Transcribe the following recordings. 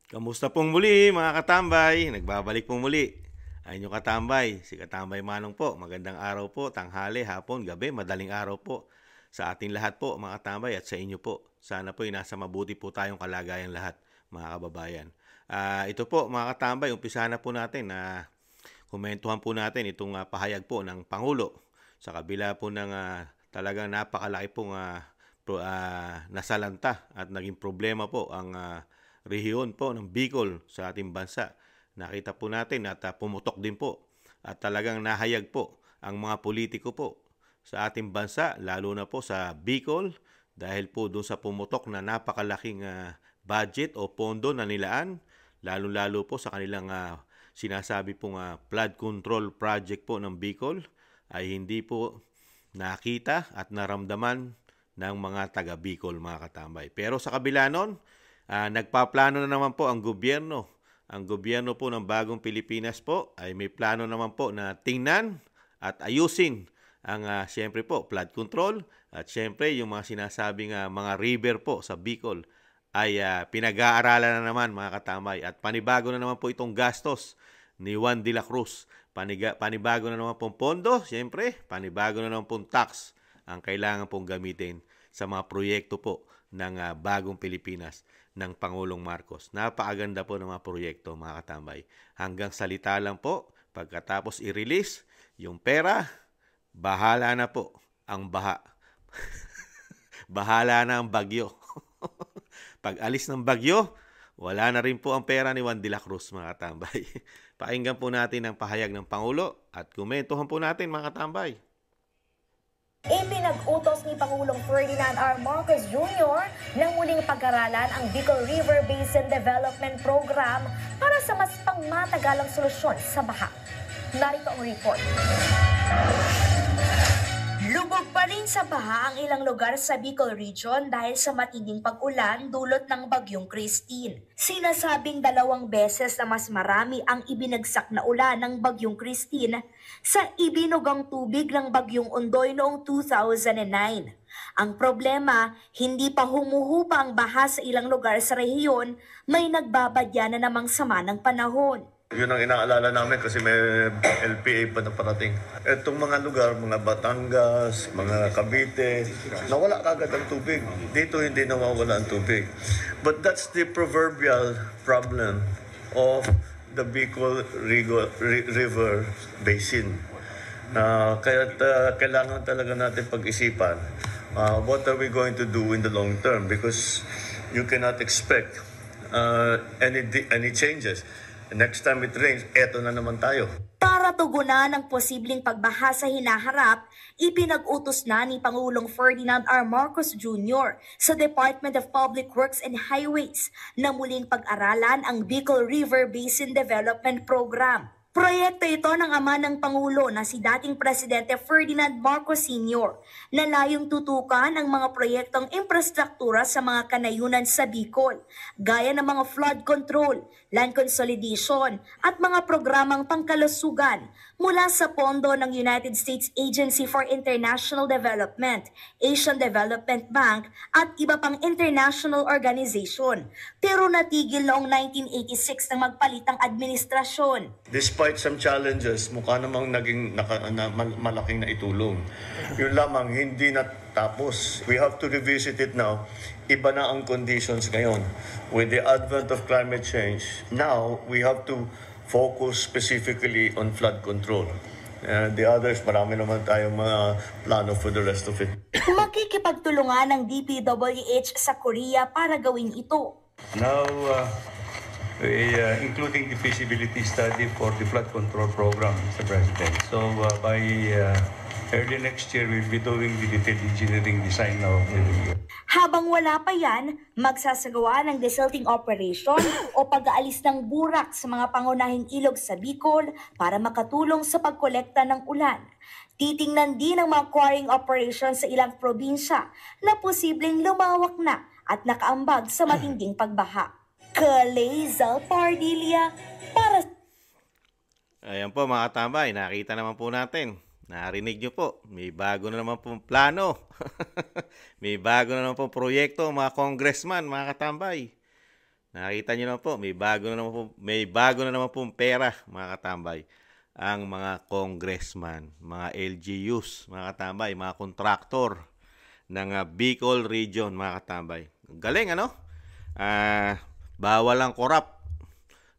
Kamusta pong muli mga katambay? Nagbabalik pong muli. Ay inyong katambay, si Katambay Manong po. Magandang araw po, tanghali, hapon, gabi, madaling araw po sa ating lahat po mga katambay at sa inyo po. Sana po ay nasa mabuti po tayong kalagayan lahat mga kababayan. Ito po mga katambay, umpisa na po natin na komentuhan po natin itong pahayag po ng Pangulo sa kabila po ng talagang napakalaki pong nasalanta at naging problema po ang rehiyon po ng Bicol sa ating bansa. Nakita po natin at pumutok din po at talagang nahayag po ang mga politiko po sa ating bansa, lalo na po sa Bicol dahil po doon sa pumutok na napakalaking budget o pondo na nilaan, lalo-lalo po sa kanilang sinasabi pong flood control project po ng Bicol ay hindi po nakita at naramdaman ng mga taga Bicol mga katambay. Pero sa kabila nun, nagpaplano na naman po ang gobyerno. Ang gobyerno po ng Bagong Pilipinas po ay may plano naman po na tingnan at ayusin ang siyempre po flood control at siyempre yung mga sinasabing mga river po sa Bicol ay pinag-aaralan na naman mga katambay at panibago na naman po itong gastos ni Juan de la Cruz. Panibago na naman pong pondo, siyempre panibago na naman pong tax ang kailangan pong gamitin sa mga proyekto po ng Bagong Pilipinas ng Pangulong Marcos. Napakaganda po ng mga proyekto mga katambay. Hanggang salita lang po, pagkatapos i-release yung pera, bahala na po ang baha. Bahala na ang bagyo. Pag alis ng bagyo, wala na rin po ang pera ni Juan de la Cruz mga katambay. Pakinggan po natin ang pahayag ng Pangulo at komentuhan po natin mga katambay. Ipinag-utos ni Pangulong Ferdinand R. Marcos Jr. na muling pag-aralan ang Bicol River Basin Development Program para sa mas pangmatagalang solusyon sa baha. Narito ang report. Lubog pa rin sa baha ang ilang lugar sa Bicol Region dahil sa matinding pag-ulan dulot ng Bagyong Christine. Sinasabing 2 beses na mas marami ang ibinagsak na ulan ng Bagyong Christine sa ibinugang tubig ng Bagyong Ondoy noong 2009. Ang problema, hindi pa humuhupa ang baha sa ilang lugar sa rehiyon, may nagbabadya na namang sama ng panahon. Yun ang inaalala namin kasi may LPA pa na parating. Itong mga lugar, mga Batangas, mga Cavite, nawala kagad ang tubig. Dito hindi nawawala ang tubig. But that's the proverbial problem of the Bicol River Basin. Kaya kailangan talaga natin pag-isipan what are we going to do in the long term because you cannot expect any changes. Next time it rains, eto na naman tayo. Para tugunan ang posibleng pagbaha sa hinaharap, ipinag-utos na ni Pangulong Ferdinand R. Marcos Jr. sa Department of Public Works and Highways na muling pag-aralan ang Bicol River Basin Development Program. Proyekto ito ng ama ng Pangulo na si dating Presidente Ferdinand Marcos Sr. na layong tutukan ang mga proyektong infrastruktura sa mga kanayunan sa Bicol, gaya ng mga flood control, land consolidation at mga programang pangkalusugan mula sa pondo ng United States Agency for International Development, Asian Development Bank at iba pang international organization. Pero natigil noong 1986 nang magpalitang administrasyon. Despite some challenges, mukha namang naging malaking naitulong. Yun lamang, hindi natapos. We have to revisit it now. Iba na ang conditions ngayon. With the advent of climate change, now we have to focus specifically on flood control. The others, marami naman tayong mga plano for the rest of it. Makikipagtulungan ng DPWH sa Korea para gawin ito. Now, including the feasibility study for the flood control program, Mr. President. So by early next year, we'll be doing the detailed engineering design now of the river. Habang wala pa yan, magsasagawa ng desilting operation o pag-aalis ng burak sa mga pangunahing ilog sa Bicol para makatulong sa pagkolekta ng ulan. Titingnan din ang mga quarrying operation sa ilang probinsya na posibleng lumawak na at nakaambag sa matinding pagbaha. Kalezal Pardilia para... Ayan po mga katambay, nakita naman po natin. Narinig nyo po, may bago na naman pong plano. May bago na naman pong proyekto mga congressman, mga katambay. Nakita niyo naman po, may bago na naman po pera, mga katambay. Ang mga congressman, mga LGUs, mga katambay, mga kontraktor ng Bicol Region, mga katambay. Galing, ano? Bawal ang korap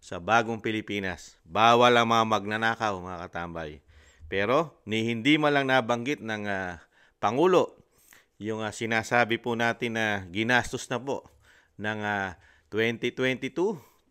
sa bagong Pilipinas. Bawal ang mga magnanakaw, mga katambay. Pero hindi man lang nabanggit ng Pangulo yung sinasabi po natin na ginastos na po ng 2022,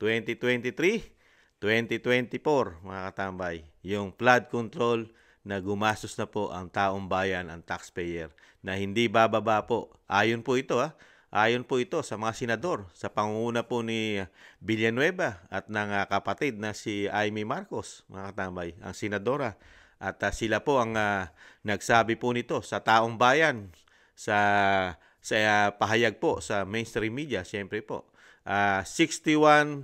2023, 2024, mga katambay. Yung flood control na gumastos na po ang taong bayan, ang taxpayer, na hindi bababa po. Ayon po ito, ayon po ito sa mga senador, sa pangunguna po ni Villanueva at ng kapatid na si Amy Marcos, mga katambay, ang senadora. At sila po ang nagsabi po nito sa taong bayan, sa pahayag po sa mainstream media, siyempre po. 61.42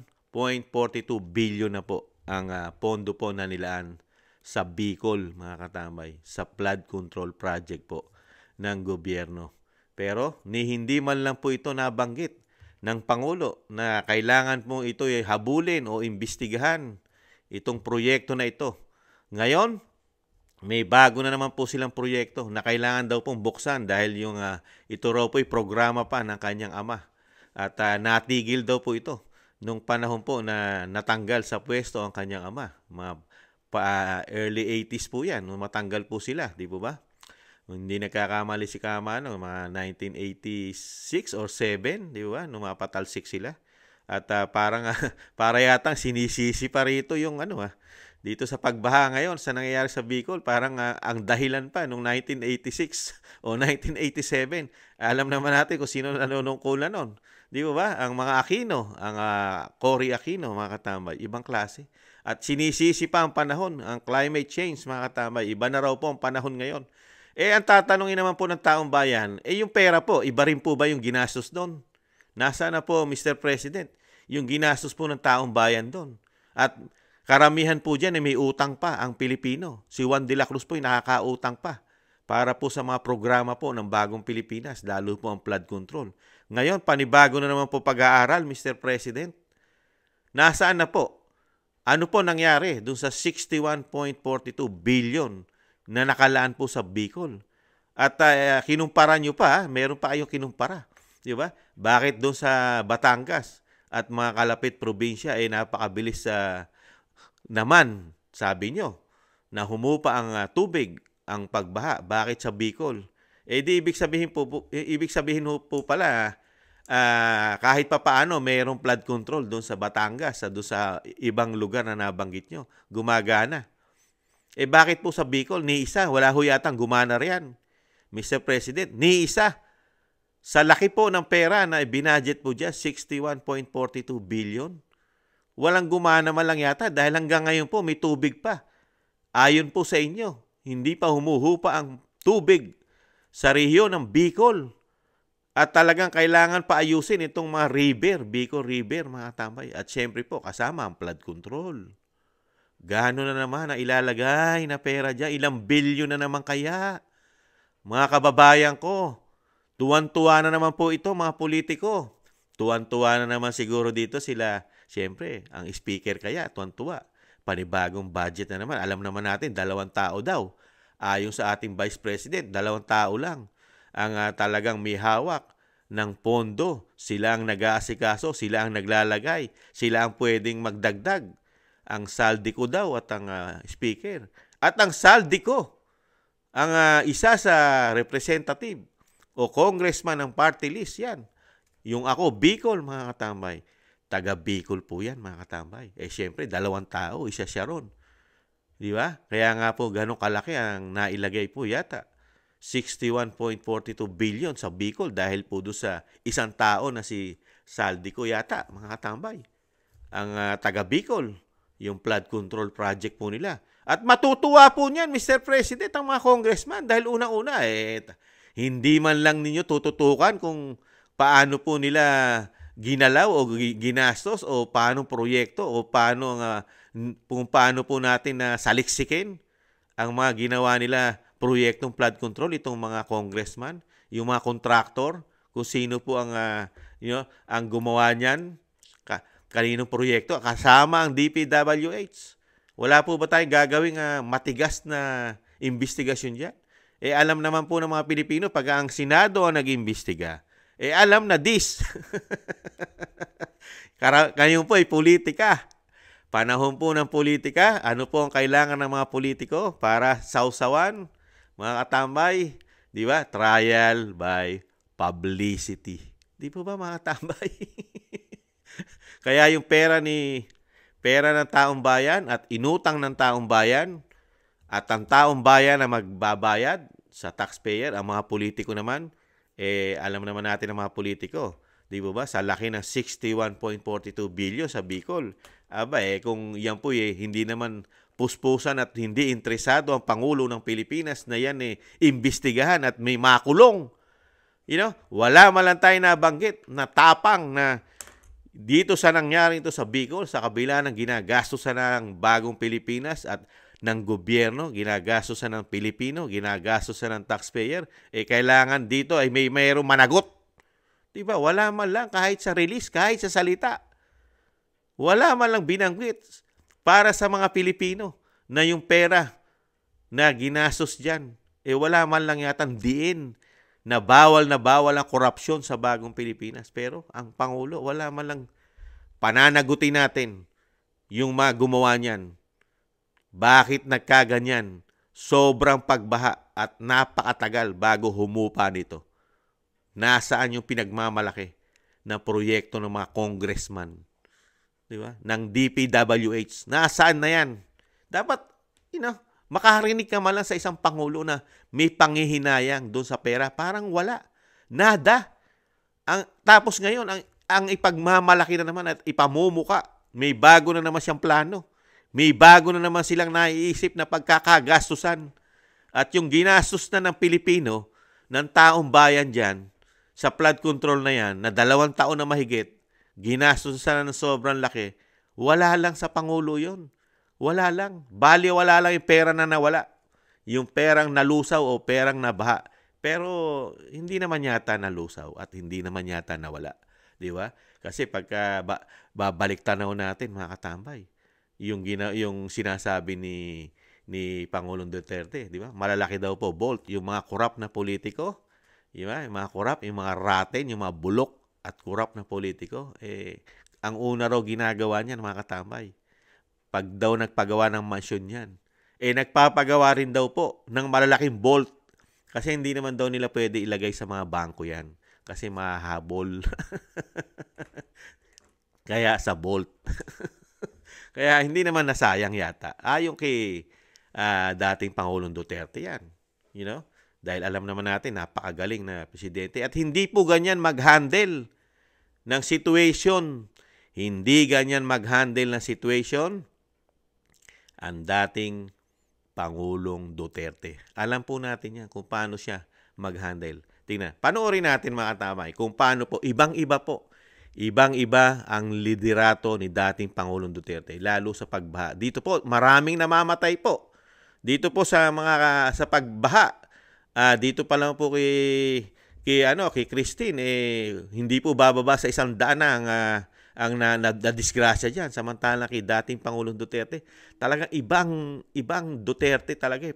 billion na po ang pondo po na nilaan sa Bicol, mga katambay, sa flood control project po ng gobyerno. Pero hindi man lang po ito nabanggit ng Pangulo na kailangan po ito habulin o imbestigahan itong proyekto na ito. Ngayon, may bago na naman po silang proyekto na kailangan daw pong buksan dahil yung ito raw po'y programa pa ng kanyang ama. At natigil daw po ito nung panahon po na natanggal sa pwesto ang kanyang ama. Mga early 80s po yan, nung matanggal po sila, di po ba? Hindi nagkakamali si Kama, mga 1986 or 7, di ba? Nung mapatalsik sila. At para yatang sinisisi pa rito yung dito sa pagbaha ngayon sa nangyayari sa Bicol, parang ang dahilan pa nung 1986 o 1987. Alam naman natin kung sino nanunungkulan nun. Di ba? Ang mga Aquino, ang Cory Aquino, mga katambay, ibang klase. At sinisisi pa ang panahon, ang climate change, mga katambay. Iba na raw po ang panahon ngayon. Ang tatanungin naman po ng taong bayan, yung pera po, iba rin po ba yung ginastos doon? Nasaan na po, Mr. President, yung ginastos po ng taong bayan doon? At karamihan po dyan may utang pa ang Pilipino. Si Juan de la Cruz po nakakautang pa para po sa mga programa po ng bagong Pilipinas, lalo po ang flood control. Ngayon, panibago na naman po pag-aaral, Mr. President. Nasaan na po? Ano po nangyari dun sa 61.42 billion na nakalaan po sa Bicol? At kinumpara nyo pa, meron pa kayong kinumpara. Di ba? Bakit dun sa Batangas at mga kalapit probinsya napakabilis naman, sabi nyo, na humupa ang tubig, ang pagbaha? Bakit sa Bicol? Di ibig sabihin po pala, kahit pa paano mayroong flood control doon sa Batangas, doon sa ibang lugar na nabanggit nyo, gumagana. Bakit po sa Bicol, ni isa, wala ho yatang gumana riyan, Mr. President, ni isa. Sa laki po ng pera na binudget po dyan, 61.42 billion, walang gumana man lang yata dahil hanggang ngayon po may tubig pa. Ayon po sa inyo, hindi pa humuhupa ang tubig sa rehiyon ng Bicol. At talagang kailangan pa ayusin itong mga river, Bicol River, mga tambay. At syempre po, kasama ang flood control. Gaano na naman ang ilalagay na pera dyan? Ilang bilyon na naman kaya? Mga kababayan ko, tuwan-tuwa na naman po ito, mga politiko. Tuwan-tuwa na naman siguro dito sila. Siyempre, ang speaker kaya, tuwan-tuwa. Panibagong budget na naman. Alam naman natin, 2 tao daw. Ayon sa ating Vice President, 2 tao lang ang talagang may hawak ng pondo. Sila ang nag-aasikaso, sila ang naglalagay, sila ang pwedeng magdagdag. Ang saldi ko daw at ang speaker. At ang saldi ko, ang isa sa representative o congressman ng party list, yan. Yung ako, Bicol, mga katambay. Taga Bicol po yan, mga katambay. Siyempre, 2 tao, isa siya ron. Di ba? Kaya nga po, ganun kalaki ang nailagay po yata. 61.42 billion sa Bicol dahil po doon sa isang tao na si Saldico yata, mga katambay. Ang taga Bicol, yung flood control project po nila. At matutuwa po niyan, Mr. President, ang mga congressman dahil unang-una, hindi man lang ninyo tututukan kung paano po nila ginalaw o ginastos o paano proyekto o kung paano po natin na saliksikin ang mga ginawa nila proyektong flood control, itong mga congressman, yung mga contractor, kung sino po ang gumawa niyan. kaninong proyekto kasama ang DPWH. Wala po ba tayong gagawing matigas na investigasyon dyan? Alam naman po ng mga Pilipino pag ang Senado ang nag-imbestiga, alam na this. Ngayon po ay politika. Panahon po ng politika, ano po ang kailangan ng mga politiko para sausawan, mga katambay? Di ba? Trial by publicity. Di po ba mga katambay? Kaya yung pera ng taong bayan at inutang ng taong bayan at ang taong bayan na magbabayad sa taxpayer, ang mga politiko naman, alam naman natin ang mga politiko. Di ba? Sa laki ng 61.42 billion sa Bicol. Kung yan po hindi naman puspusan at hindi interesado ang Pangulo ng Pilipinas na yan imbestigahan at may makulong. Wala man lang tayo nabanggit na tapang na dito sa nangyari ito sa Bicol, sa kabila ng ginagastosan ng bagong Pilipinas at ng gobyerno, ginagastosan ng Pilipino, ginagastosan ng taxpayer, kailangan dito ay mayroong managot. Diba? Wala man lang kahit sa release, kahit sa salita. Wala man lang binanggit para sa mga Pilipino na yung pera na ginastos dyan. Wala man lang yatang diin na bawal ang korupsyon sa bagong Pilipinas. Pero ang Pangulo, wala man lang pananagutin natin yung mga gumawa niyan. Bakit nagkaganyan? Sobrang pagbaha at napakatagal bago humupa nito. Nasaan yung pinagmamalaki na proyekto ng mga congressman? Di ba? Ng DPWH. Nasaan na yan? Dapat, makarinig ka man lang sa isang Pangulo na may panghihinayang doon sa pera. Parang wala. Nada. Tapos ngayon, ang ipagmamalaki na naman at ipamumuka. May bago na naman siyang plano. May bago na naman silang naiisip na pagkakagastusan. At yung ginastos na ng Pilipino, ng taong bayan dyan, sa flood control na yan, na 2 taon na mahigit, ginastos na ng sobrang laki, wala lang sa Pangulo yun. Wala lang. Bali, wala lang yung pera na nawala. Yung perang nalusaw o perang nabaha. Pero hindi naman yata nalusaw at hindi naman yata nawala. Di ba? Kasi pagka babalik tanaw natin, mga katambay, yung sinasabi ni Pangulong Duterte, di ba? Malalaki daw po bolt yung mga korap na politiko, di ba? Yung mga korap, yung mga raten, yung mga bulok at korap na politiko, ang una raw ginagawa niyan, mga katambay, pag daw nagpagawa ng mansyon yan, nagpapagawa rin daw po ng malalaking bolt kasi hindi naman daw nila pwede ilagay sa mga bangko yan kasi mahabol. Kaya sa bolt. Kaya hindi naman nasayang yata. Ayon kay dating Pangulong Duterte yan. Dahil alam naman natin, napakagaling na presidente. At hindi po ganyan mag-handle ng situation. Hindi ganyan mag-handle ng situation ang dating Pangulong Duterte. Alam po natin yan kung paano siya mag-handle. Tingnan, panoorin natin mga katamay kung paano po, ibang-iba po. Ibang-iba ang liderato ni dating Pangulong Duterte, lalo sa pagbaha. Dito po, maraming namamatay po. Dito po sa pagbaha. Dito pa lang po kay Christine, hindi po bababa sa 100 na ang nadisgrasya diyan. Samantala kay dating Pangulong Duterte, talagang ibang Duterte talaga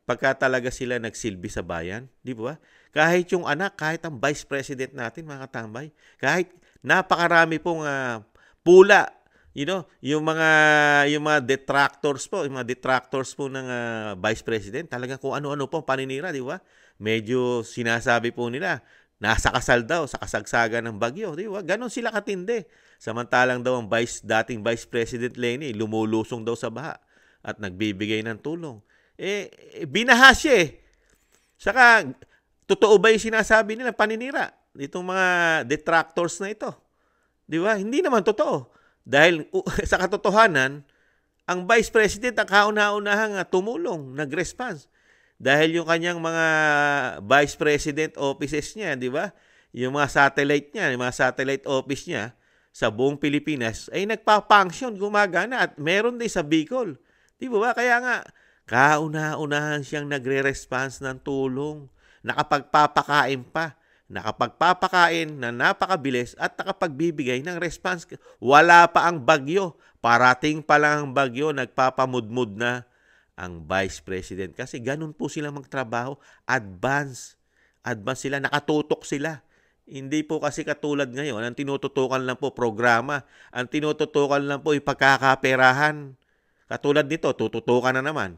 pagka talaga sila nagsilbi sa bayan, di ba? Kahit yung anak, kahit ang Vice President natin, mga katambay, kahit napakarami pong pula, yung mga detractors po, ng Vice President, talagang kung ano-ano po paninira, di ba? Medyo sinasabi po nila, nasa kasal daw, sa kasagsagan ng bagyo, di ba? Ganon sila katindi. Samantalang daw ang dating Vice President Leni, lumulusong daw sa baha at nagbibigay ng tulong. Binaha siya . Saka, totoo ba yung sinasabi nila, paninira? Itong mga detractors na ito. Di ba? Hindi naman totoo. Dahil sa katotohanan, ang Vice President ang kauna-unahang tumulong, nag-response. Dahil yung kanyang mga Vice President offices niya, di ba? Yung mga satellite niya, yung mga satellite office niya sa buong Pilipinas ay nagpa-function, gumagana at meron din sa Bicol. Di ba? Kaya nga, kauna-unahan siyang nagre-response ng tulong. Nakapagpapakain pa nakapagpapakain na napakabilis at nakapagbibigay ng response. Wala pa ang bagyo. Parating pa lang ang bagyo, nagpapamudmud na ang Vice President. Kasi ganun po sila magtrabaho. Advance sila, nakatutok sila. Hindi po kasi katulad ngayon, ang tinututukan lang po programa. Ang tinututukan lang po ipagkakaperahan. Katulad nito, tututukan na naman.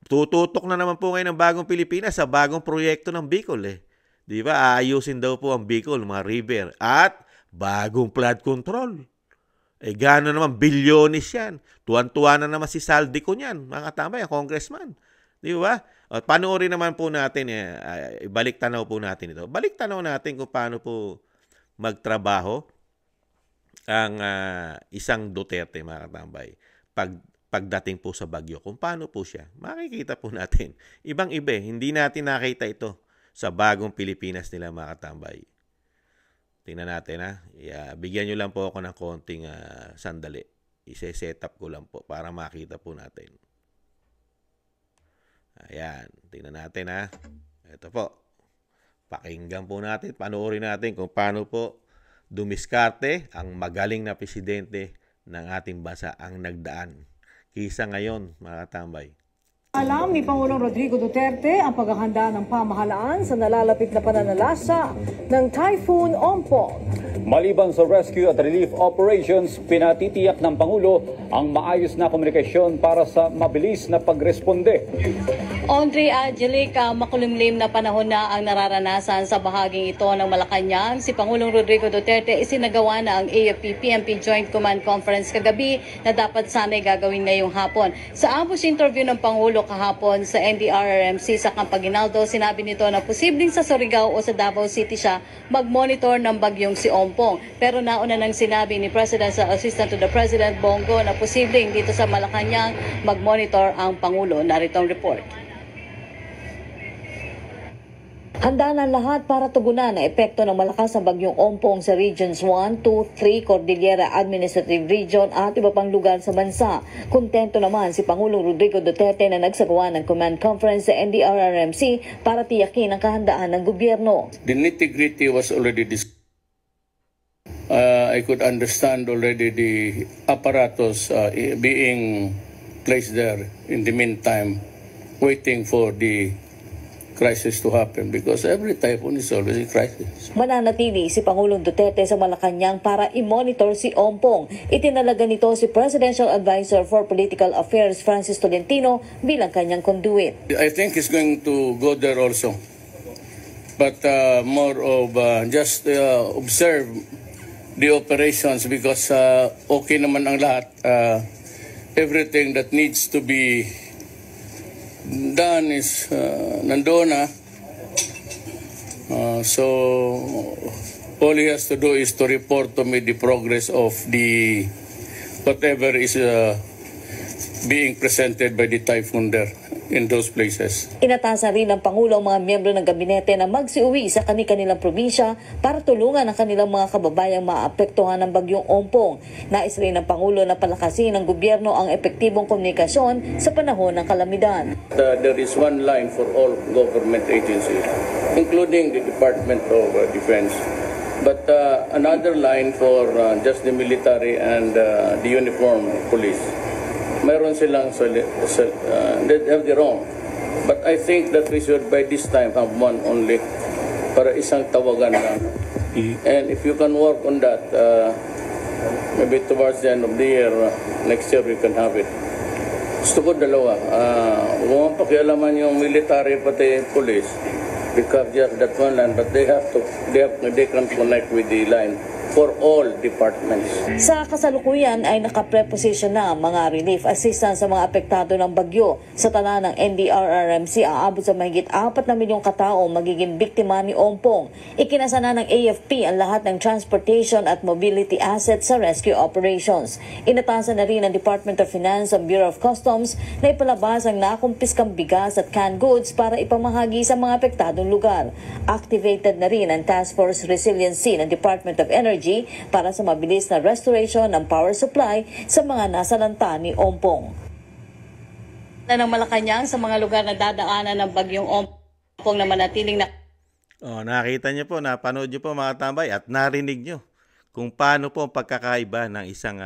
Tututok na naman po ngayon ng Bagong Pilipinas sa bagong proyekto ng Bicol eh. Di ba? Aayusin daw po ang Bicol, mga river. At bagong flood control. Gano'n naman, bilyonis yan. Tuwan-tuwa na naman si Saldico niyan. Mga katambay, ang congressman. Di ba? At panoorin naman po natin, ibalik tanaw po natin ito. Balik tanaw natin kung paano po magtrabaho ang isang Duterte, mga katambay. Pagdating po sa bagyo, kung paano po siya. Makikita po natin. Ibang-iba, hindi natin nakita ito sa Bagong Pilipinas nila, mga katambay. Tingnan natin bigyan nyo lang po ako ng konting sandali. I-set up ko lang po para makita po natin. Ayan, tingnan natin Ito po. Pakinggan po natin, panoorin natin kung paano po dumiskarte ang magaling na presidente ng ating bansa ang nagdaan. Kisa ngayon, mga katambay. Alam ni Pangulong Rodrigo Duterte ang paghahanda ng pamahalaan sa nalalapit na pananalasa ng Typhoon Ompong. Maliban sa rescue at relief operations, pinatitiyak ng Pangulo ang maayos na komunikasyon para sa mabilis na pagresponde. Audrey Angelica, makulimlim na panahon na ang nararanasan sa bahaging ito ng Malacanang. Si Pangulong Rodrigo Duterte isinagawa na ang AFP-PNP Joint Command Conference kagabi na dapat sana'y gagawin ngayong hapon. Sa ambush interview ng Pangulo kahapon sa NDRRMC sa Campaginaldo, sinabi nito na posibleng sa Surigao o sa Davao City siya mag-monitor ng bagyong si Ompong. Pero nauna nang sinabi ni Presidential Assistant to the President Bongo na posibleng dito sa Malacanang mag-monitor ang Pangulo. Narito ang report. Handa na lahat para tugunan ang epekto ng malakas na bagyong Ompong sa Regions 1, 2, 3, Cordillera Administrative Region at iba pang lugar sa bansa. Kontento naman si Pangulong Rodrigo Duterte na nagsagawa ng command conference sa NDRRMC para tiyakin ang kahandaan ng gobyerno. The nitty-gritty was already discussed. I could understand already the apparatus being placed there in the meantime, waiting for the crisis to happen because every typhoon is always a crisis. Mananatili si Pangulong Duterte sa Malacanang para i-monitor si Ompong. Itinalaga nito si Presidential Advisor for Political Affairs Francis Tolentino bilang kanyang conduit. I think he's going to go there also. But more of just observe the operations because okay naman ang lahat. Everything that needs to be done is nandoon na. So all he has to do is to report to me the progress of the whatever is being presented by the typhoon there in those places. Inatasan rin ng Pangulo ang mga miyembro ng gabinete na magsiuwi sa kanilang probinsya para tulungan ang kanilang mga kababayang maapektuhan ng bagyong Ompong. Nais rin ng Pangulo na palakasin ng gobyerno ang epektibong komunikasyon sa panahon ng kalamidad. There is one line for all government agencies, including the Department of Defense. But another line for just the military and the uniformed police. Mayroon silang, they have their own. But I think that we should by this time have one only para isang tawagan lang. And if you can work on that, maybe towards the end of the year, next year we can have it. Gusto ko dalawa. Huwag pakialaman yung military pati police. Because just that one line, but they can connect with the line for all departments. Sa kasalukuyan ay nakapreposition na ang mga relief assistance sa mga apektado ng bagyo. Sa tala ng NDRRMC, aabot sa mahigit 4 na milyong katao magiging biktima ni Ompong. Ikinasa na ng AFP ang lahat ng transportation at mobility assets sa rescue operations. Inatasan na rin ng Department of Finance ang Bureau of Customs na ipalabas ang nakumpiskang bigas at canned goods para ipamahagi sa mga apektadong lugar. Activated na rin ang Task Force Resiliency ng Department of Energy para sa mabilis na restoration ng power supply sa mga nasalanta ni Ompong. Ng Malacanang sa mga lugar na dadaanan ng bagyong Ompong na manatiling na Nakita niyo po, napanood niyo po mga tambay at narinig niyo kung paano po ang pagkakaiba ng isang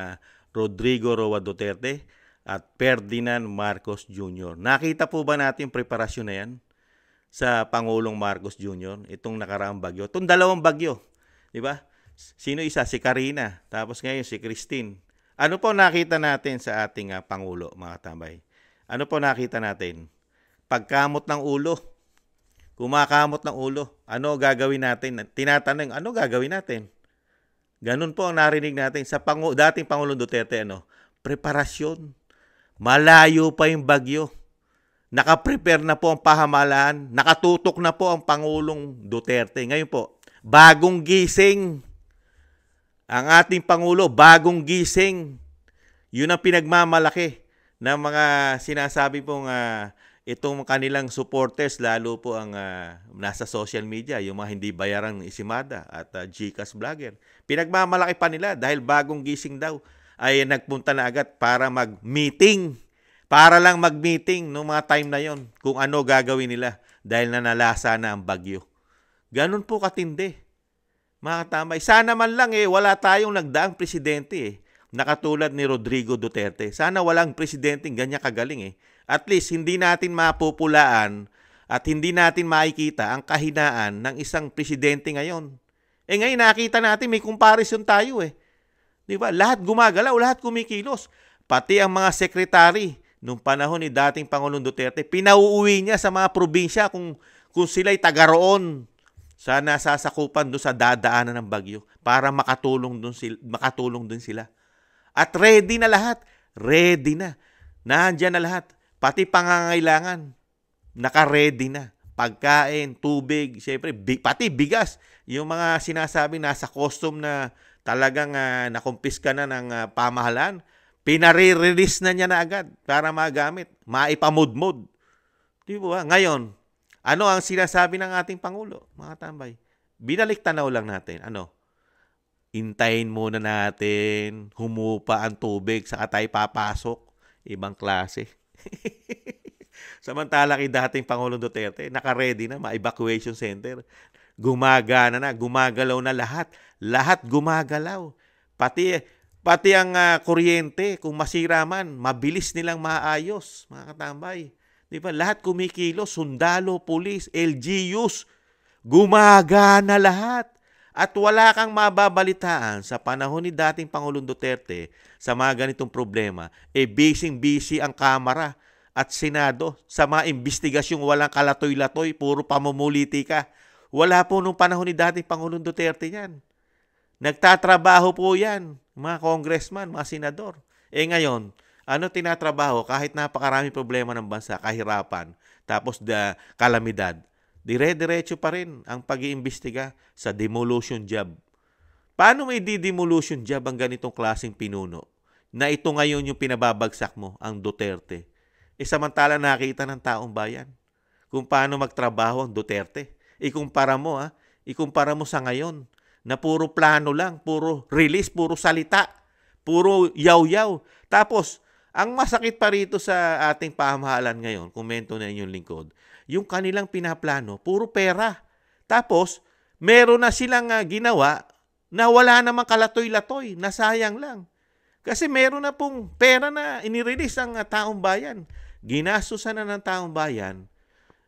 Rodrigo Roa Duterte at Ferdinand Marcos Jr. Nakita po ba natin yung preparasyon na yan sa Pangulong Marcos Jr. itong nakaraang bagyo? Itong dalawang bagyo, di ba? Sino isa? Si Karina. Tapos ngayon si Christine. Ano po nakita natin sa ating Pangulo, mga tambay? Ano po nakita natin? Pagkamot ng ulo. Kumakamot ng ulo. Ano gagawin natin? Tinatanong, ano gagawin natin? Ganun po ang narinig natin sa dating Pangulong Duterte. Preparasyon. Malayo pa yung bagyo. Nakaprepare na po ang pahamalaan. Nakatutok na po ang Pangulong Duterte. Ngayon po, bagong gising. Ang ating Pangulo, bagong gising. Yun ang pinagmamalaki ng mga sinasabi pong itong kanilang supporters, lalo po ang nasa social media, yung mga hindi bayarang isimada at GCash vlogger. Pinagmamalaki pa nila dahil bagong gising daw ay nagpunta na agad para mag-meeting. Para lang mag-meeting noong mga time na yon kung ano gagawin nila dahil nanalasa na ang bagyo. Ganun po katindi. Mga tambay. Sana man lang wala tayong nagdaang presidente na katulad ni Rodrigo Duterte. Sana walang presidenteng ganyan kagaling At least hindi natin mapupulaan at hindi natin makikita ang kahinaan ng isang presidente ngayon. Ngayon nakita natin may comparison tayo Di ba? Lahat gumagalaw, lahat kumikilos. Pati ang mga sekretary nung panahon ni dating Pangulong Duterte, pinauuwi niya sa mga probinsya kung sila'y taga-roon sa nasasakupan doon sa dadaanan ng bagyo para makatulong doon sila. At ready na lahat. Ready na. Nandiyan na lahat. Pati pangangailangan. Naka-ready na. Pagkain, tubig, syempre, pati bigas. Yung mga sinasabi nasa custom na talagang nakumpiska na ng pamahalaan, pinare-release na niya na agad para magamit. Maipamudmod. Di ba? Ngayon, ano ang sinasabi ng ating Pangulo, mga tambay? Binalik tanaw lang natin. Intayin muna natin, humupa ang tubig, saka tayo papasok. Ibang klase. Samantala kay dating Pangulong Duterte, naka-ready na, ma-evacuation center. Gumagana na, gumagalaw na lahat. Lahat gumagalaw. Pati ang kuryente, kung masira man, mabilis nilang maayos, mga katambay. Di ba? Lahat kumikilos, sundalo, pulis, LGUs, gumagana lahat. At wala kang mababalitaan sa panahon ni dating Pangulong Duterte sa mga ganitong problema. Busy ang Kamara at Senado sa mga investigasyong walang kalatoy-latoy, puro pamumulitika. Wala po nung panahon ni dating Pangulong Duterte yan. Nagtatrabaho po yan, mga congressman, mga senador. Ngayon, ano tinatrabaho kahit napakarami problema ng bansa, kahirapan, tapos kalamidad. Dire-diretso pa rin ang pag-iimbestiga sa demolition job. Paano may demolition job ang ganitong klaseng pinuno? Na ito ngayon yung pinababagsak mo, ang Duterte. Samantala nakita ng taong bayan kung paano magtrabaho ang Duterte. Ikumpara mo sa ngayon na puro plano lang, puro release, puro salita, puro yaw-yaw. Tapos, ang masakit pa rito sa ating pamahalaan ngayon, komento na inyong lingkod, yung kanilang pinaplano, puro pera. Tapos, meron na silang ginawa na wala namang kalatoy-latoy, nasayang lang. Kasi meron na pong pera na inirelease ang taong bayan. Ginastusan na ng taong bayan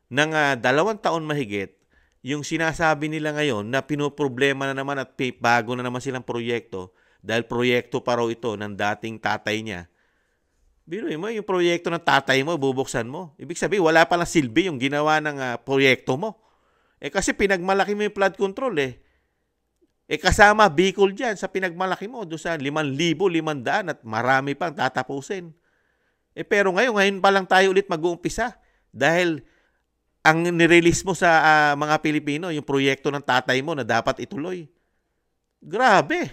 ng 2 taon mahigit yung sinasabi nila ngayon na pinoproblema na naman at bago na naman silang proyekto dahil proyekto pa raw ito ng dating tatay niya. Biruin mo, yung proyekto ng tatay mo, bubuksan mo. Ibig sabihin, wala palang silbi yung ginawa ng proyekto mo. Kasi pinagmalaki mo yung flood control kasama Bicol dyan sa pinagmalaki mo doon sa 5,500 at marami pang tatapusin. Pero ngayon pa lang tayo ulit mag-uumpisa dahil ang nirelease mo sa mga Pilipino, yung proyekto ng tatay mo na dapat ituloy. Grabe.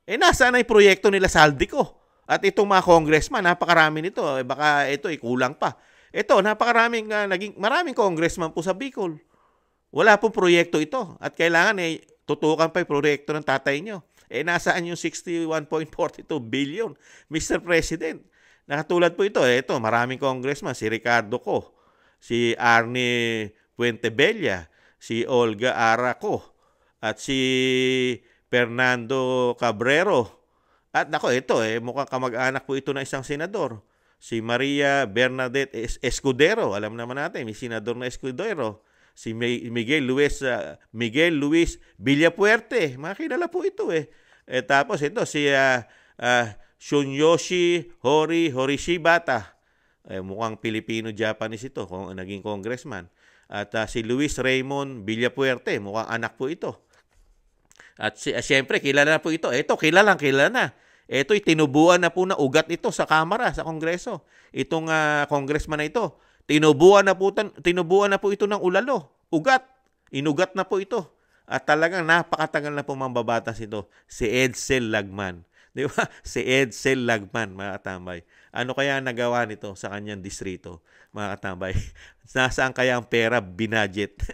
Nasaan na yung proyekto nila Saldico? At itong mga congressman, napakarami nito. Baka ito kulang pa. Ito, maraming congressman po sa Bicol. Wala pong proyekto ito. At kailangan tutukan pa yung proyekto ng tatay nyo. Nasaan yung 61.42 billion? Mr. President, nakatulad po ito. Ito, maraming congressman. Si Ricardo Co, si Arnie Puentebella, si Olga Araco at si Fernando Cabrero. At nako, ito mukhang kamag-anak po ito ng isang senador. Si Maria Bernadette Escudero, alam naman natin, may senador na Escudero. Si Miguel Luis Villapuerte, makilala po ito tapos ito si Shunyoshi Horishibata. Mukhang Pilipino-Japanese ito, kung naging congressman. At si Luis Raymond Villapuerte, mukhang anak po ito. At siyempre, kilala na po ito. Ito, kilala na. Ito'y tinubuan na po na ugat ito sa Kamara, sa Kongreso. Itong congressman na ito, tinubuan na po ito ng ulalo. Ugat. Inugat na po ito. At talagang napakatagal na po mambabatas ito. Si Edsel Lagman. Di ba? Si Edsel Lagman, mga katambay. Ano kaya nagawa nito sa kanyang distrito, mga katambay? Nasaan kaya ang pera, binudget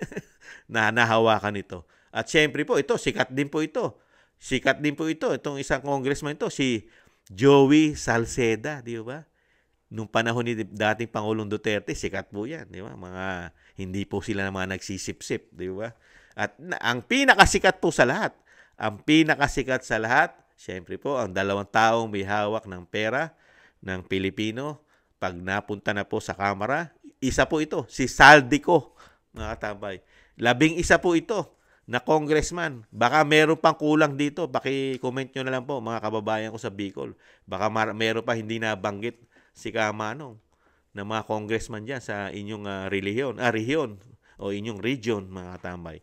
na nahawakan ito? At syempre po, ito, sikat din po ito. Itong isang congressman ito, si Joey Salceda, di ba? Nung panahon ni dating Pangulong Duterte, sikat po yan, di ba? Hindi po sila na mga nagsisip-sip, di ba? At ang pinakasikat sa lahat, syempre po, ang dalawang taong may hawak ng pera ng Pilipino, pag napunta na po sa Kamara, isa po ito, si Saldico, mga katambay. 11 po ito na congressman. Baka meron pang kulang dito. Paki-comment nyo na lang po, mga kababayan ko sa Bicol. Baka meron pa hindi nabanggit si Kamanong na mga congressman dyan sa inyong rehiyon o inyong region, mga katambay.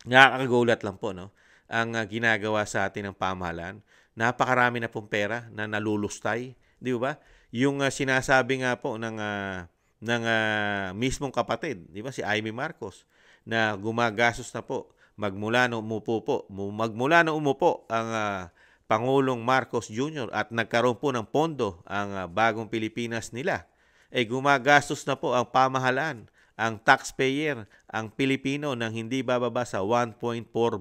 Nakakagulat lang po, no? Ang ginagawa sa atin ng pamahalaan. Napakarami na pong pera na nalulustay. Di ba? Yung sinasabi nga po ng mismong kapatid, di ba? Si Amy Marcos, na gumagastos na po magmula na umupo ang Pangulong Marcos Jr. at nagkaroon po ng pondo ang bagong Pilipinas nila. Gumagastos na po ang pamahalaan, ang taxpayer, ang Pilipino ng hindi bababa sa 1.4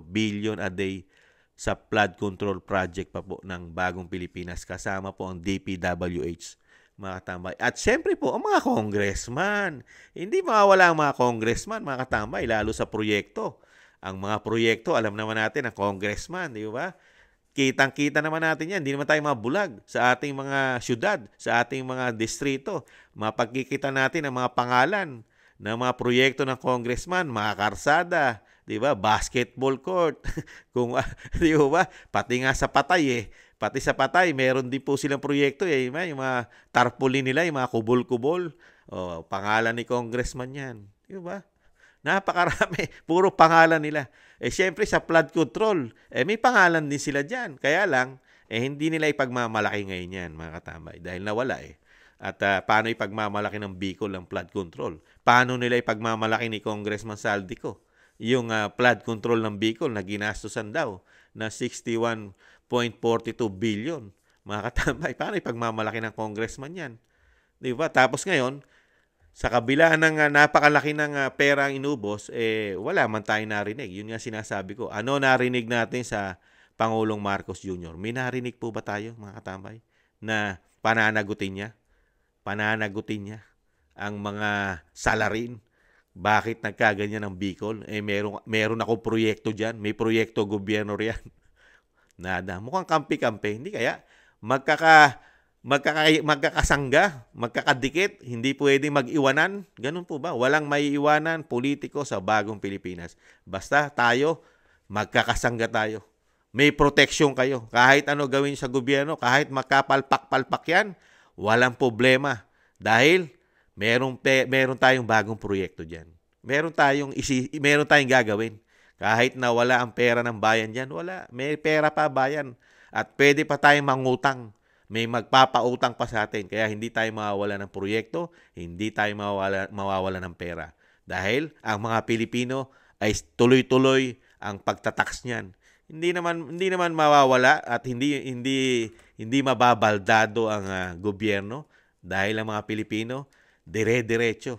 billion a day sa flood control project pa po ng bagong Pilipinas, kasama po ang DPWH. Mga katambay. At siyempre po, ang mga congressman. Hindi mawawala ang mga congressman, mga katambay, lalo sa proyekto. Ang mga proyekto, alam naman natin, ang congressman, di ba? Kitang-kita naman natin yan. Hindi naman tayo mabulag sa ating mga syudad, sa ating mga distrito. Mapagkikita natin ang mga pangalan ng mga proyekto ng congressman, mga karsada, di ba? Basketball court. Kung, di ba? Pati nga sa Patay Pati sa Patay, meron din po silang proyekto yung mga tarpaulin nila, yung mga kubol-kubol. Pangalan ni congressman yan. Di ba? Napakarami. Puro pangalan nila. Siyempre sa flood control, may pangalan din sila dyan. Kaya lang, hindi nila ipagmamalaki ngayon yan, mga katambay. Dahil nawala At paano ipagmamalaki ng Bicol ang flood control? Paano nila ipagmamalaki ni Congressman Saldico yung flood control ng Bicol na ginastosan daw na 61.42 billion. Mga katambay, paano ipagmamalaki ng congressman yan? Di ba? Tapos ngayon, sa kabila ng napakalaki ng pera ang inubos, wala man tayo narinig. Yun nga sinasabi ko. Ano narinig natin sa Pangulong Marcos Jr.? May narinig po ba tayo, mga katambay, na pananagutin niya ang mga salarin? Bakit nagkaganyan ng Bicol? Meron akong proyekto dyan. May proyekto gobyerno riyan. Nada. Mukhang kampi-kampi. Hindi kaya magkakasangga, magkakadikit, hindi pwedeng mag-iwanan. Ganun po ba? Walang maiiwanan politiko sa bagong Pilipinas. Basta tayo, magkakasangga tayo. May proteksyon kayo. Kahit ano gawin sa gobyerno, kahit makapalpak-palpak yan, walang problema. Dahil meron tayong bagong proyekto diyan. Meron tayong gagawin. Kahit na wala ang pera ng bayan diyan, wala. May pera pa bayan at pwede pa tayong mangutang. May magpapautang pa sa atin. Kaya hindi tayo mawawala ng proyekto, hindi tayo mawawala ng pera. Dahil ang mga Pilipino ay tuloy-tuloy ang pagtatax niyan. Hindi naman mawawala at hindi mababaldado ang gobyerno dahil ang mga Pilipino dire-diretso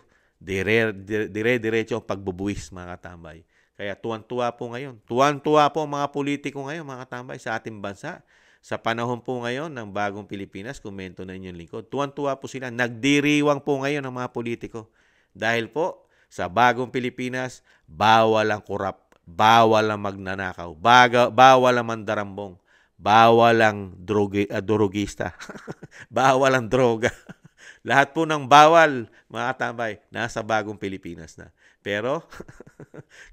ang pagbubuwis, mga katambay. Kaya tuwan-tuwa po ngayon. Tuwan-tuwa po ang mga politiko ngayon, mga katambay, sa ating bansa. Sa panahon po ngayon ng bagong Pilipinas, komento na inyong lingkod. Tuwan-tuwa po sila. Nagdiriwang po ngayon ang mga politiko. Dahil po, Sa bagong Pilipinas, bawal ang kurap, bawal ang magnanakaw, bawal ang mandarambong, bawal ang drogista, bawal ang droga. Lahat po ng bawal, mga katambay, nasa bagong Pilipinas na. Pero,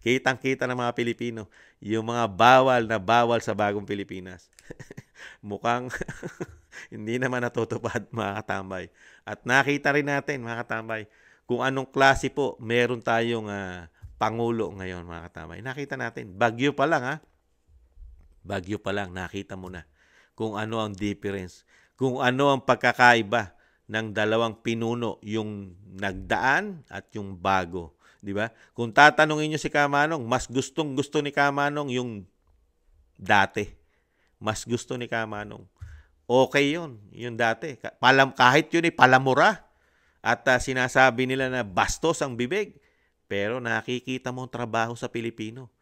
kitang-kita ng mga Pilipino, yung mga bawal na bawal sa bagong Pilipinas. Mukhang hindi naman natutupad, mga katambay. At nakita rin natin, mga katambay, kung anong klase po meron tayong Pangulo ngayon, mga katambay. Nakita natin, Bagyo pa lang, Bagyo pa lang, nakita mo na kung ano ang difference, kung ano ang pagkakaiba ng dalawang pinuno, yung nagdaan at yung bago. Di ba? Kung tatanungin nyo si Kamanong, mas gustong-gusto ni Kamanong yung dati. Mas gusto ni Kamanong. Okay yun, yung dati. Kahit yun palamura at sinasabi nila na bastos ang bibig. Pero nakikita mo ang trabaho sa Pilipino.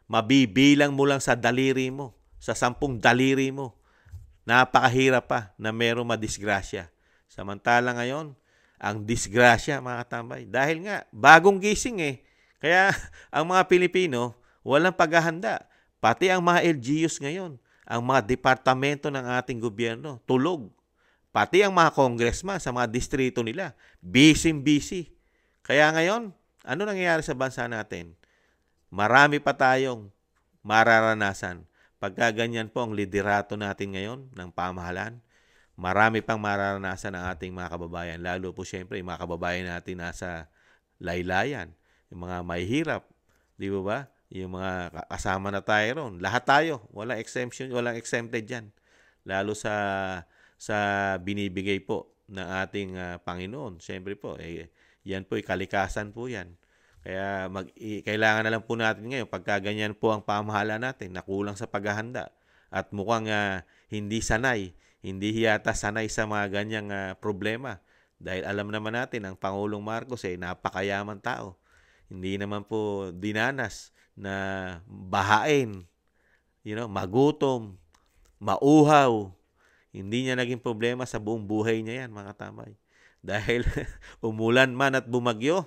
Mabibilang mo lang sa daliri mo, sa 10 daliri mo. Napakahirap pa na merong madisgrasya. Samantala ngayon, ang disgrasya, mga katambay. Dahil nga, bagong gising Kaya, ang mga Pilipino, walang paghahanda. Pati ang mga LGUs ngayon, ang mga departamento ng ating gobyerno, tulog. Pati ang mga congressman sa mga distrito nila, busy. Kaya ngayon, ano nangyayari sa bansa natin? Marami pa tayong mararanasan. Pagka ganyan po ang liderato natin ngayon ng pamahalaan, marami pang mararanasan ang ating mga kababayan. Lalo po siyempre, yung mga kababayan natin nasa laylayan, yung mga mahihirap, di ba? Yung mga kasama na tayo ron. Lahat tayo, walang exemption, walang exempted dyan. Lalo sa binibigay po ng ating Panginoon. Siyempre po, yan po, kalikasan po yan. Kaya kailangan na lang po natin ngayon, pagka ganyan po ang pamahalaan natin, nakulang sa paghahanda at mukhang hindi yata sanay sa mga ganyang problema. Dahil alam naman natin, ang Pangulong Marcos napakayaman tao. Hindi naman po dinanas na bahain, magutom, mauhaw. Hindi niya naging problema sa buong buhay niya yan, mga katambay. Dahil umulan man at bumagyo,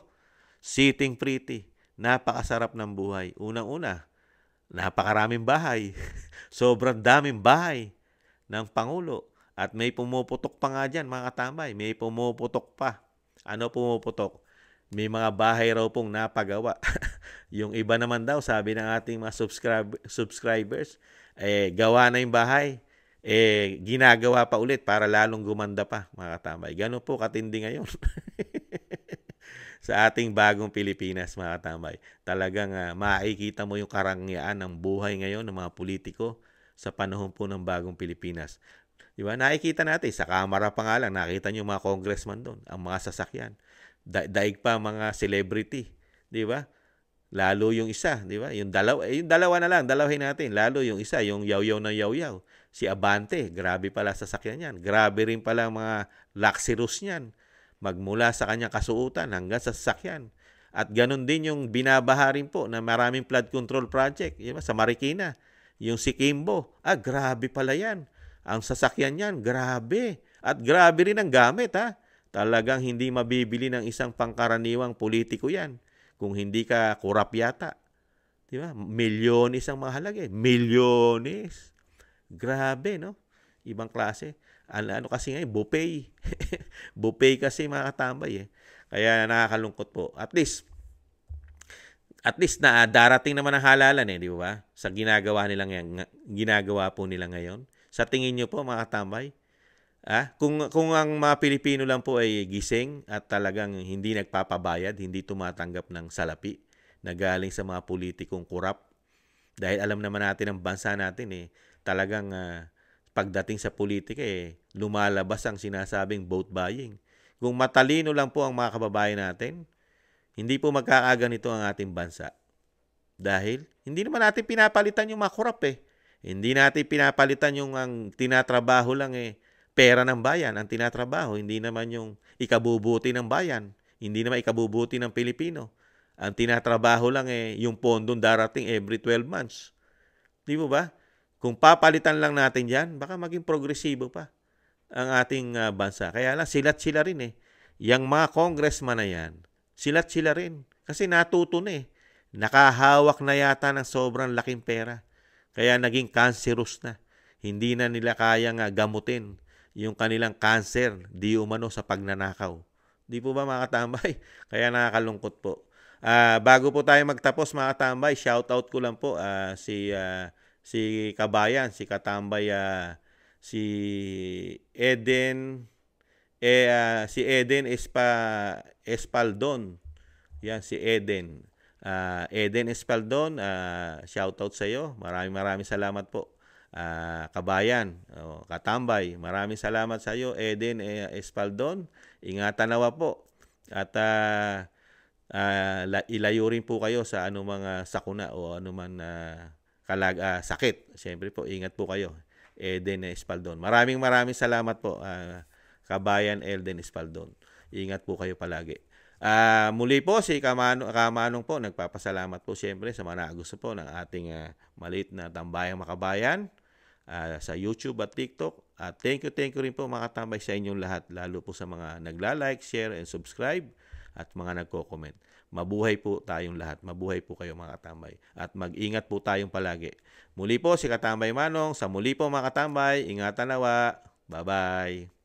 sitting pretty, napakasarap ng buhay. Unang-una, napakaraming bahay. Sobrang daming bahay ng Pangulo. At may pumuputok pa nga dyan, mga katambay. May pumuputok pa. Ano pumuputok? May mga bahay raw pong napagawa. Yung iba naman daw, sabi ng ating mga subscribers, gawa na yung bahay. Ginagawa pa ulit para lalong gumanda pa, mga katambay. Ganun po katindi ngayon. Sa ating bagong Pilipinas, mga katambay. Talagang makikita mo yung karangyaan ng buhay ngayon ng mga politiko sa panahon po ng bagong Pilipinas. Di ba? Nakikita natin, sa kamera pa nga lang, nakita nyo yung mga congressman doon, ang mga sasakyan. Daig pa mga celebrity. Di ba? Lalo yung isa, di ba? Yung dalawa na lang, dalawahin natin. Lalo yung isa, yung yaw-yaw ng yaw-yaw. Si Abante, grabe pala sasakyan yan. Grabe rin pala ang mga luxurious niyan. Magmula sa kanyang kasuotan hanggang sa sasakyan. At ganun din yung binabaha rin po na maraming flood control project. Diba? Sa Marikina, yung si Kimbo, grabe pala yan. Ang sasakyan yan, grabe. At grabe rin ang gamit, Talagang hindi mabibili ng isang pangkaraniwang politiko yan. Kung hindi ka kurap yata. Diba? Milyones ang mahalaga. Milyones. Grabe, no? Ibang klase. Ano kasi ngayon, buffet. Buffet kasi mga katambay. Kaya nakakalungkot po. At least na darating naman ang halalan di ba? Sa ginagawa po nila ngayon. Sa tingin niyo po mga katambay, kung ang mga Pilipino lang po ay gising at talagang hindi nagpapabayad, hindi tumatanggap ng salapi na galing sa mga politikong kurap. Dahil alam naman natin ang bansa natin talagang pagdating sa politika lumalabas ang sinasabing vote buying. Kung matalino lang po ang mga kababayan natin, hindi po magkakaganito ang ating bansa. Dahil hindi naman natin pinapalitan yung mga kurap Hindi natin pinapalitan yung ang tinatrabaho lang pera ng bayan. Ang tinatrabaho, hindi naman yung ikabubuti ng bayan. Hindi naman ikabubuti ng Pilipino. Ang tinatrabaho lang yung pondong darating every 12 months. Di ba? Kung papalitan lang natin yan, baka maging progresibo pa ang ating bansa. Kaya lang, sila rin Yang mga congressman na yan, sila rin. Kasi natuto na eh. Nakahawak na yata ng sobrang laking pera. Kaya naging cancerous na. Hindi na nila kayang gamutin yung kanilang cancer, di umano sa pagnanakaw. Di po ba mga katambay? Kaya nakakalungkot po. Bago po tayo magtapos mga katambay, shoutout ko lang po si Kabayan, si Katambay, si Eden, si Eden Espaldon. Yan, si Eden. Eden Espaldon, shoutout sa iyo. Maraming salamat po. Kabayan, Katambay, maraming salamat sa iyo, Eden Espaldon. Ingatan nawa po. At ilayo rin po kayo sa anumang sakuna o anuman sakit. Siyempre po, ingat po kayo. Eden Espaldon. Maraming salamat po, Kabayan Eden Espaldon. Ingat po kayo palagi. Muli po si Kamanong po, nagpapasalamat po siyempre sa mga gusto po ng ating maliit na tambayang makabayan sa YouTube at TikTok. Thank you rin po mga katambay sa inyong lahat, lalo po sa mga nagla-like, share, and subscribe at mga nagko-comment. Mabuhay po tayong lahat. Mabuhay po kayo mga katambay. At mag-ingat po tayong palagi. Muli po si Katambay Manong. Sa muli po mga katambay, ingatan nawa. Bye-bye.